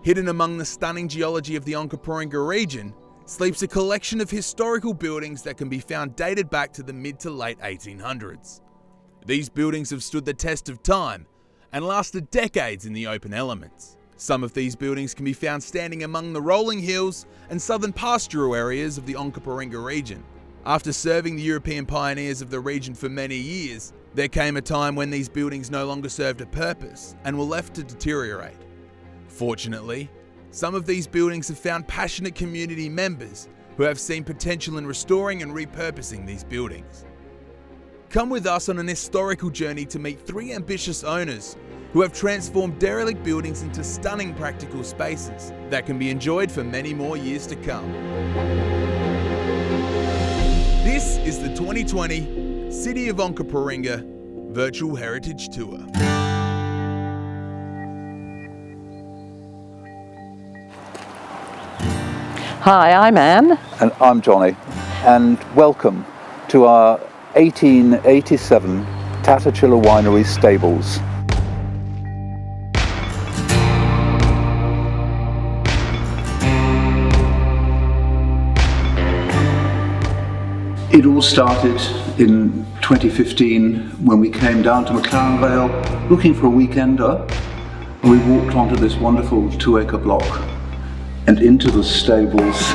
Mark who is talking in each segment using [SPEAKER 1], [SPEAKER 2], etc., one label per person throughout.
[SPEAKER 1] Hidden among the stunning geology of the Onkaparinga region sleeps a collection of historical buildings that can be found dated back to the mid to late 1800s. These buildings have stood the test of time and lasted decades in the open elements. Some of these buildings can be found standing among the rolling hills and southern pastoral areas of the Onkaparinga region. After serving the European pioneers of the region for many years, there came a time when these buildings no longer served a purpose and were left to deteriorate. Fortunately, some of these buildings have found passionate community members who have seen potential in restoring and repurposing these buildings. Come with us on an historical journey to meet 3 ambitious owners who have transformed derelict buildings into stunning practical spaces that can be enjoyed for many more years to come. This is the 2020 City of Onkaparinga Virtual Heritage Tour.
[SPEAKER 2] Hi, I'm Anne.
[SPEAKER 3] And I'm Johnny, and welcome to our 1887 Tatachilla Winery stables. It all started in 2015 when we came down to McLaren Vale looking for a weekender, and we walked onto this wonderful 2-acre block and into the stables.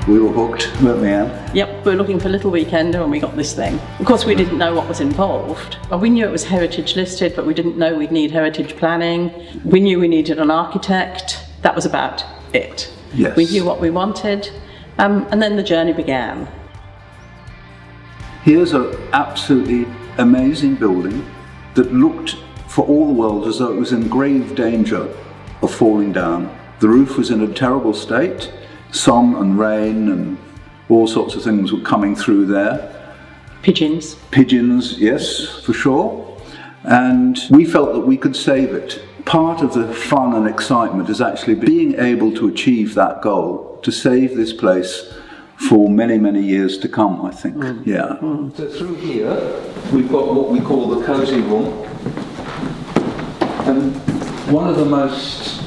[SPEAKER 3] We were hooked, weren't we, Anne?
[SPEAKER 2] Yep, we were looking for a little weekender and we got this thing. Of course, we didn't know what was involved. We knew it was heritage listed, but we didn't know we'd need heritage planning. We knew we needed an architect. That was about it.
[SPEAKER 3] Yes.
[SPEAKER 2] We knew what we wanted, and then the journey began.
[SPEAKER 3] Here's an absolutely amazing building that looked for all the world as though it was in grave danger of falling down. The roof was in a terrible state. Sun and rain and all sorts of things were coming through there.
[SPEAKER 2] Pigeons.
[SPEAKER 3] Pigeons, yes, for sure. And we felt that we could save it. Part of the fun and excitement is actually being able to achieve that goal, to save this place for many, many years to come, I think. Yeah. So through here, we've got what we call the cosy room. And one of the most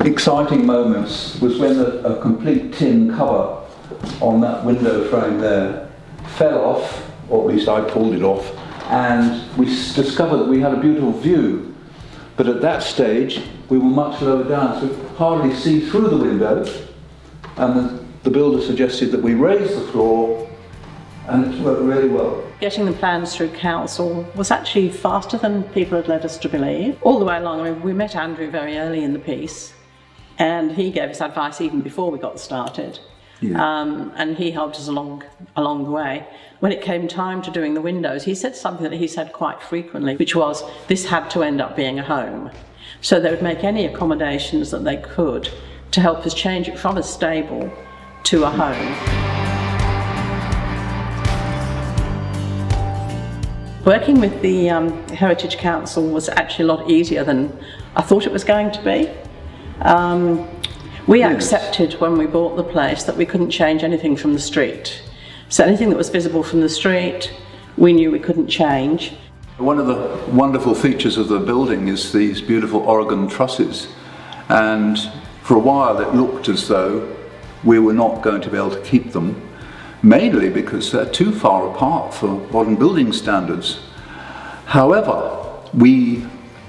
[SPEAKER 3] exciting moments was when a complete tin cover on that window frame there fell off, or at least I pulled it off, and we discovered that we had a beautiful view. But at that stage, we were much lower down, so we could hardly see through the window, and the builder suggested that we raise the floor, and it's worked really well.
[SPEAKER 2] Getting the plans through council was actually faster than people had led us to believe. All the way along, I mean, we met Andrew very early in the piece, and he gave us advice even before we got started. Yeah. And he helped us along the way. When it came time to doing the windows, he said something that he said quite frequently, which was this had to end up being a home. So they would make any accommodations that they could to help us change it from a stable to a home. Working with the Heritage Council was actually a lot easier than I thought it was going to be. We accepted when we bought the place that we couldn't change anything from the street. So anything that was visible from the street, we knew we couldn't change.
[SPEAKER 3] One of the wonderful features of the building is these beautiful Oregon trusses. And for a while it looked as though we were not going to be able to keep them, mainly because they're too far apart for modern building standards. However, we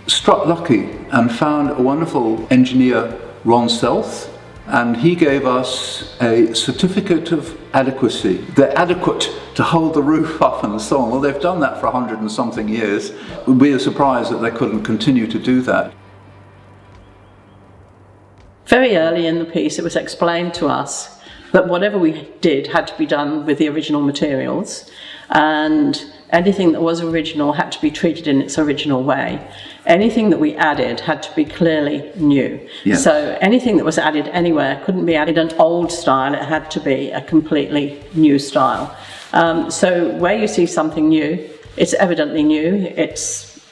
[SPEAKER 3] struck lucky and found a wonderful engineer, Ron Selth, and he gave us a certificate of adequacy. They're adequate to hold the roof up and so on. Well, they've done that for 100 and something years. We are surprised that they couldn't continue to do that.
[SPEAKER 2] Very early in the piece, it was explained to us that whatever we did had to be done with the original materials, and anything that was original had to be treated in its original way. Anything that we added had to be clearly new. Yes. So anything that was added anywhere couldn't be added in an old style, it had to be a completely new style. So where you see something new, it's evidently new, it's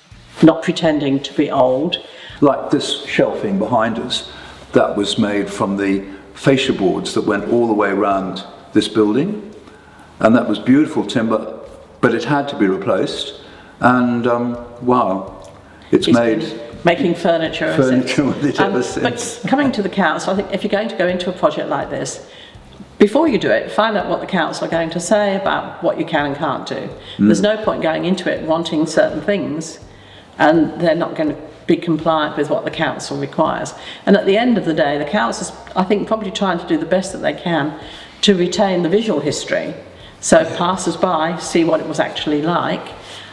[SPEAKER 2] not pretending to be old.
[SPEAKER 3] Like this shelving behind us, that was made from the fascia boards that went all the way around this building, and that was beautiful timber, but it had to be replaced. And wow, it's made
[SPEAKER 2] making furniture
[SPEAKER 3] with it ever since.
[SPEAKER 2] But coming to the council, I think if you're going to go into a project like this, before you do it, find out what the council are going to say about what you can and can't do. There's no point going into it wanting certain things and they're not going to be compliant with what the council requires. And at the end of the day, the council's, I think, probably trying to do the best that they can to retain the visual history, so passers-by see what it was actually like,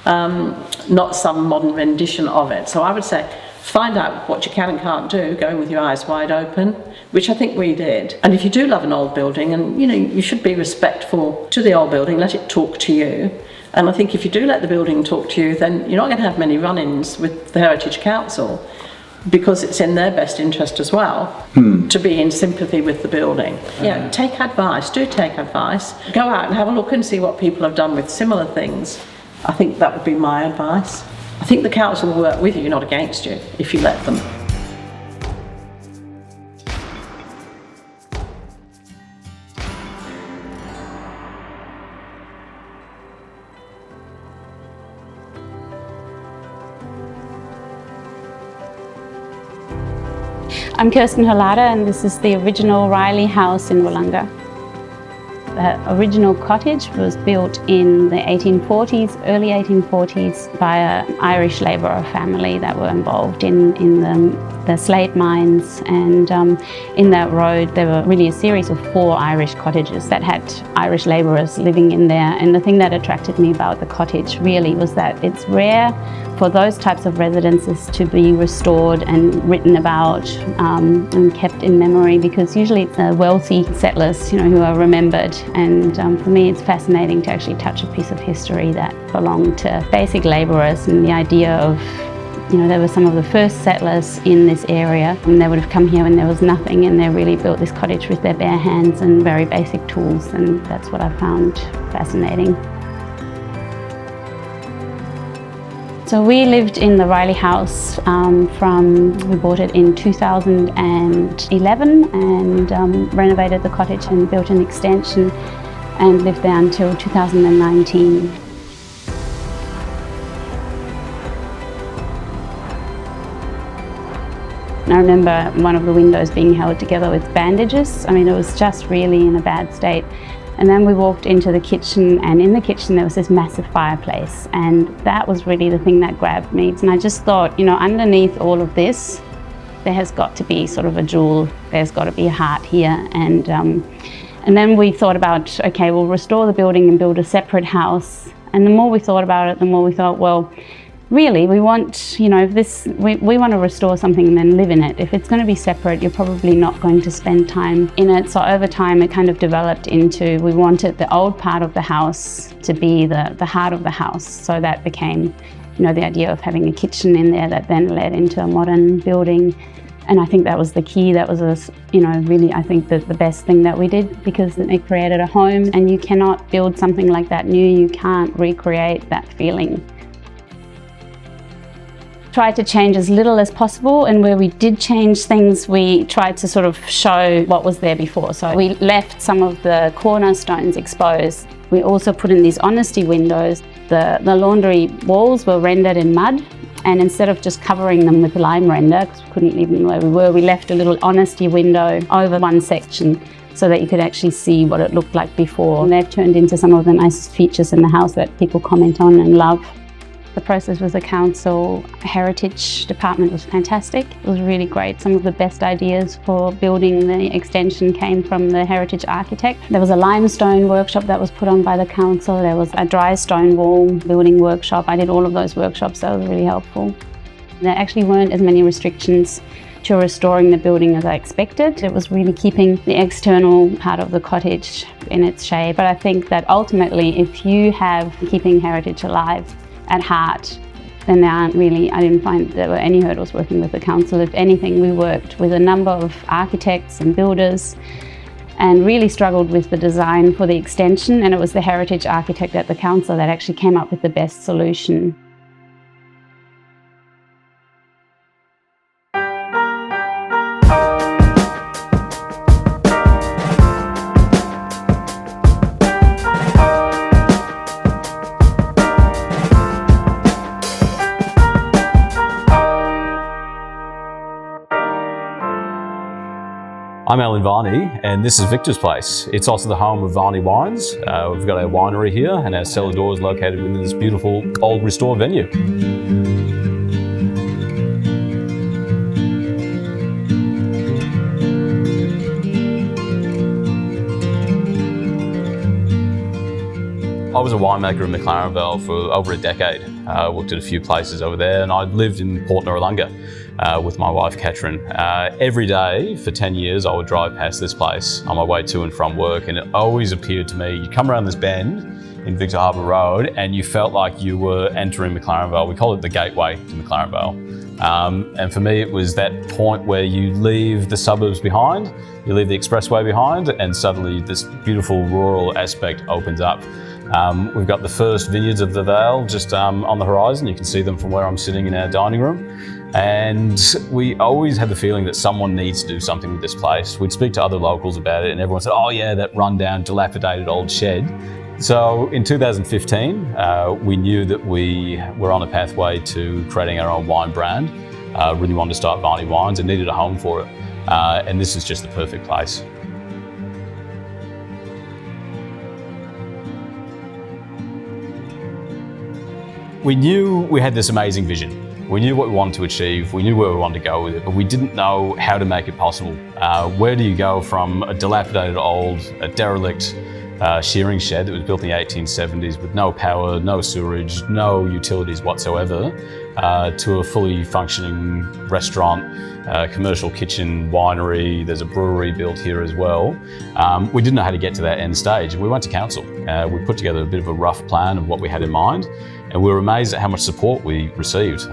[SPEAKER 2] not some modern rendition of it. So I would say find out what you can and can't do, go in with your eyes wide open, which I think we did. And if you do love an old building, and you should be respectful to the old building, let it talk to you. And I think if you do let the building talk to you, then you're not going to have many run-ins with the Heritage Council, because it's in their best interest as well to be in sympathy with the building. Take advice, do take advice. Go out and have a look and see what people have done with similar things. I think that would be my advice. I think the council will work with you, not against you, if you let them.
[SPEAKER 4] I'm Kirsten Halada, and this is the original Riley house in Wollonga. The original cottage was built in the 1840s, early 1840s, by an Irish labourer family that were involved in the slate mines, and in that road there were really a series of 4 Irish cottages that had Irish labourers living in there. And the thing that attracted me about the cottage really was that it's rare for those types of residences to be restored and written about and kept in memory, because usually it's wealthy settlers, who are remembered. And for me, it's fascinating to actually touch a piece of history that belonged to basic labourers, and the idea of, they were some of the first settlers in this area, and they would have come here when there was nothing, and they really built this cottage with their bare hands and very basic tools, and that's what I found fascinating. So we lived in the Riley house we bought it in 2011 and renovated the cottage and built an extension and lived there until 2019. I remember one of the windows being held together with bandages. I mean, it was just really in a bad state. And then we walked into the kitchen, and in the kitchen there was this massive fireplace, and that was really the thing that grabbed me. And I just thought, underneath all of this, there has got to be sort of a jewel, there's got to be a heart here. And then we thought about, okay, we'll restore the building and build a separate house. And the more we thought about it, the more we thought, well, really, we want, we want to restore something and then live in it. If it's going to be separate, you're probably not going to spend time in it. So over time, it kind of developed into, we wanted the old part of the house to be the heart of the house. So that became, the idea of having a kitchen in there that then led into a modern building. And I think that was the key. That was, really, I think the best thing that we did, because it created a home, and you cannot build something like that new. You can't recreate that feeling. Tried to change as little as possible, and where we did change things, we tried to sort of show what was there before. So we left some of the cornerstones exposed. We also put in these honesty windows. The laundry walls were rendered in mud, and instead of just covering them with lime render, because we couldn't leave them where we were, we left a little honesty window over one section so that you could actually see what it looked like before. And they've turned into some of the nicest features in the house that people comment on and love. The process with the council heritage department was fantastic. It was really great. Some of the best ideas for building the extension came from the heritage architect. There was a limestone workshop that was put on by the council. There was a dry stone wall building workshop. I did all of those workshops. That was really helpful. There actually weren't as many restrictions to restoring the building as I expected. It was really keeping the external part of the cottage in its shape. But I think that ultimately, if you have keeping heritage alive at heart, then there aren't really, I didn't find there were any hurdles working with the council. If anything, we worked with a number of architects and builders and really struggled with the design for the extension, and it was the heritage architect at the council that actually came up with the best solution.
[SPEAKER 5] I'm Alan Varney, and this is Victor's place. It's also the home of Varney Wines. We've got our winery here, and our cellar door is located within this beautiful old restored venue. I was a winemaker in McLaren Vale for over a decade. Worked at a few places over there, and I'd lived in Port Noarlunga with my wife Catherine. Every day for 10 years I would drive past this place on my way to and from work, and it always appeared to me, you come around this bend in Victor Harbour Road and you felt like you were entering McLaren Vale. We call it the gateway to McLaren Vale. And for me it was that point where you leave the suburbs behind, you leave the expressway behind, and suddenly this beautiful rural aspect opens up. We've got the first vineyards of the Vale just on the horizon. You can see them from where I'm sitting in our dining room. And we always had the feeling that someone needs to do something with this place. We'd speak to other locals about it and everyone said, oh yeah, that rundown, dilapidated old shed. So in 2015, we knew that we were on a pathway to creating our own wine brand. Really wanted to start Varney Wines and needed a home for it. And this is just the perfect place. We knew we had this amazing vision. We knew what we wanted to achieve, we knew where we wanted to go with it, but we didn't know how to make it possible. Where do you go from a dilapidated old, a derelict shearing shed that was built in the 1870s with no power, no sewerage, no utilities whatsoever, to a fully functioning restaurant, commercial kitchen, winery, there's a brewery built here as well. We didn't know how to get to that end stage. We went to council. We put together a bit of a rough plan of what we had in mind, and we were amazed at how much support we received.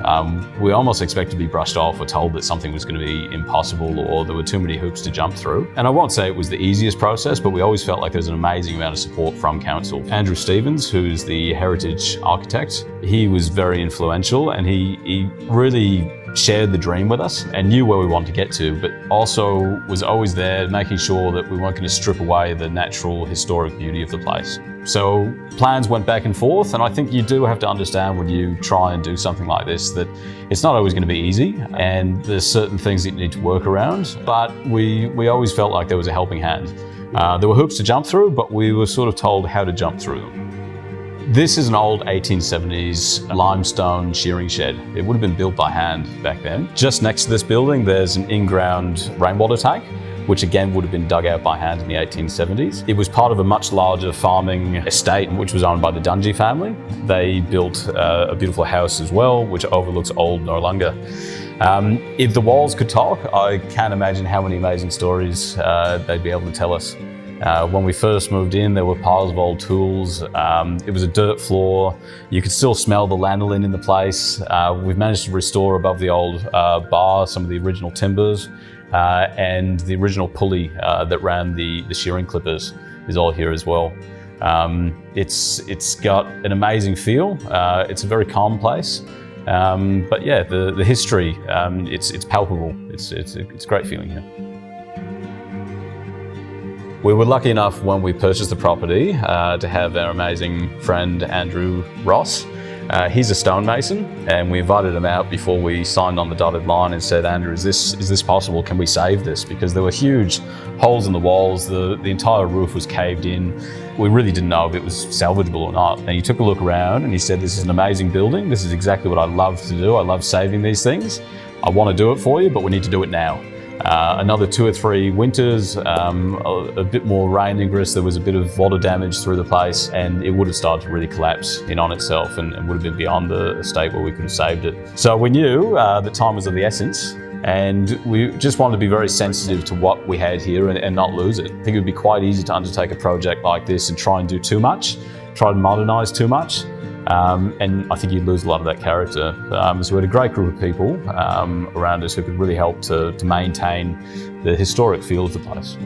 [SPEAKER 5] We almost expected to be brushed off or told that something was going to be impossible or there were too many hoops to jump through. And I won't say it was the easiest process, but we always felt like there was an amazing amount of support from council. Andrew Stevens, who's the heritage architect, he was very influential, and he really shared the dream with us and knew where we wanted to get to, but also was always there making sure that we weren't going to strip away the natural historic beauty of the place. So plans went back and forth, and I think you do have to understand when you try and do something like this that it's not always going to be easy, and there's certain things that you need to work around, but we always felt like there was a helping hand. There were hoops to jump through, but we were sort of told how to jump through them. This is an old 1870s limestone shearing shed. It would have been built by hand back then. Just next to this building, there's an in-ground rainwater tank, which again would have been dug out by hand in the 1870s. It was part of a much larger farming estate, which was owned by the Dungy family. They built a beautiful house as well, which overlooks old Noarlunga. If the walls could talk, I can't imagine how many amazing stories they'd be able to tell us. When we first moved in, there were piles of old tools. It was a dirt floor. You could still smell the lanolin in the place. We've managed to restore above the old bar some of the original timbers, and the original pulley that ran the shearing clippers is all here as well. It's got an amazing feel. It's a very calm place. But yeah, the history, it's palpable. It's a great feeling here. We were lucky enough when we purchased the property to have our amazing friend Andrew Ross. He's a stonemason, and we invited him out before we signed on the dotted line and said, Andrew, is this possible? Can we save this? Because there were huge holes in the walls, the entire roof was caved in. We really didn't know if it was salvageable or not. And he took a look around and he said, this is an amazing building. This is exactly what I love to do. I love saving these things. I want to do it for you, but we need to do it now. Another 2 or 3 winters, a bit more rain ingress, there was a bit of water damage through the place, and it would have started to really collapse in on itself and would have been beyond the state where we could have saved it. So we knew that time was of the essence, and we just wanted to be very sensitive to what we had here and not lose it. I think it would be quite easy to undertake a project like this and try and do too much, try to modernise too much. And I think you'd lose a lot of that character. So we had a great group of people around us who could really help to maintain the historic feel of the place.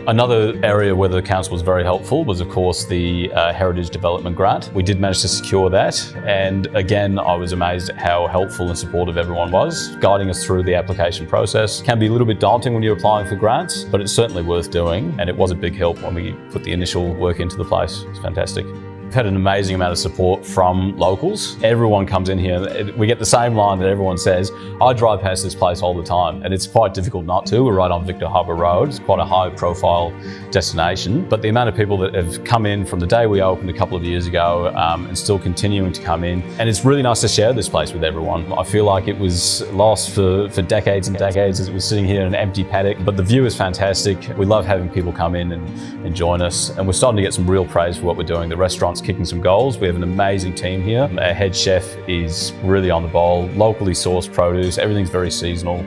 [SPEAKER 5] Another area where the council was very helpful was, of course, the Heritage Development Grant. We did manage to secure that, and again, I was amazed at how helpful and supportive everyone was, guiding us through the application process. It can be a little bit daunting when you're applying for grants, but it's certainly worth doing, and it was a big help when we put the initial work into the place. It's fantastic. We've had an amazing amount of support from locals. Everyone comes in here. We get the same line that everyone says, I drive past this place all the time, and it's quite difficult not to. We're right on Victor Harbour Road. It's quite a high profile destination, but the amount of people that have come in from the day we opened a couple of years ago and still continuing to come in. And it's really nice to share this place with everyone. I feel like it was lost for decades and decades as it was sitting here in an empty paddock, but the view is fantastic. We love having people come in and join us, and we're starting to get some real praise for what we're doing. The restaurant's kicking some goals. We have an amazing team here. Our head chef is really on the ball, locally sourced produce, everything's very seasonal.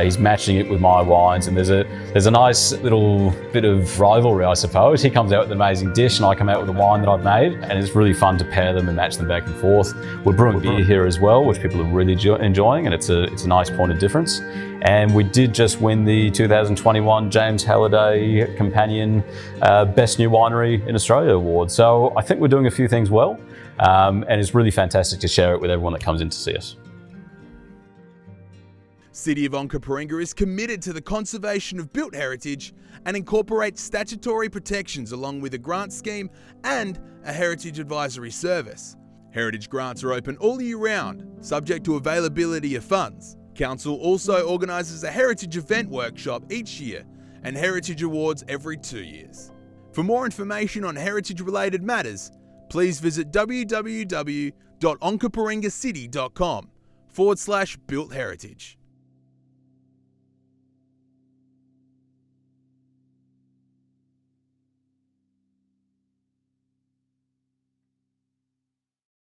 [SPEAKER 5] He's matching it with my wines, and there's a nice little bit of rivalry, I suppose. He comes out with an amazing dish and I come out with a wine that I've made, and it's really fun to pair them and match them back and forth. We're brewing beer here as well, which people are really enjoying, and it's a nice point of difference. And we did just win the 2021 James Halliday Companion Best New Winery in Australia award. So I think we're doing a few things well, and it's really fantastic to share it with everyone that comes in to see us.
[SPEAKER 1] City of Onkaparinga is committed to the conservation of built heritage and incorporates statutory protections along with a grant scheme and a heritage advisory service. Heritage grants are open all year round, subject to availability of funds. Council also organises a heritage event workshop each year and heritage awards every 2 years. For more information on heritage related matters, please visit www.onkaparingacity.com/built heritage.